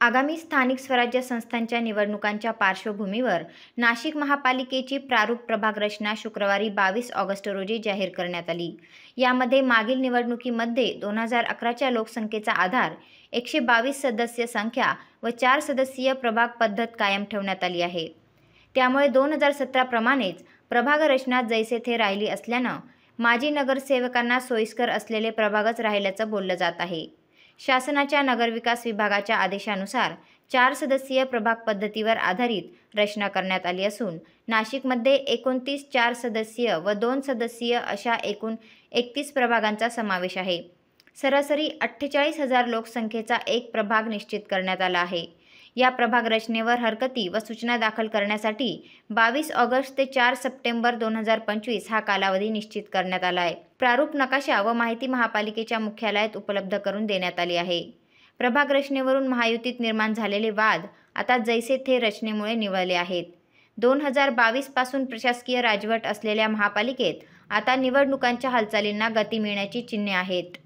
आगामी स्थानिक स्वराज्य संस्थांच्या निवडणुकांच्या पार्श्वभूमीवर नाशिक महापालिकेची प्रारूप प्रभाग रचना शुक्रवारी 22 ऑगस्ट रोजी जाहीर करण्यात आली। यामध्ये मागील निवडणुकीमध्ये 2011च्या लोकसंख्येचा आधार 122 सदस्य संख्या व 4 सदस्यीय प्रभाग पद्धत कायम ठेवण्यात आली आहे। त्यामुळे 2017 प्रमाणेच प्रभाग रचना जैसे थे राहिली असल्यानं माजी नगरसेवकांना सोयीस्कर असलेले प्रभागच राहिल्याचं बोललं जात आहे। शासनाच्या नगरविकास विभागाच्या आदेशानुसार 4 सदस्यीय प्रभाग पद्धतीवर आधारित रचना करण्यात आली असून नाशिकमध्ये 29 4 सदस्यीय व 2 सदस्यीय अशा एकूण 31 प्रभागांचा समावेश आहे। सरासरी 48,000 लोकसंख्येचा एक प्रभाग निश्चित करण्यात आला आहे। या प्रभाग रचनेवर हरकती व सूचना दाखल करण्यासाठी 22 ऑगस्ट ते 4 सप्टेंबर 2025 हा कालावधी निश्चित करण्यात आला आहे। प्रारूप नकाशा व माहिती महापालिकेच्या मुख्यालयात उपलब्ध करून देण्यात आली आहे। प्रभाग रचनेवरून महायुतीत निर्माण झालेले वाद आता जैसे थे रचनेमुळे निवळले आहेत। 2022 पासून प्रशासकीय राजवट असलेल्या महापालिकेत आता निवडणुकांच्या हालचालींना गती मिळण्याची चिन्हे आहेत।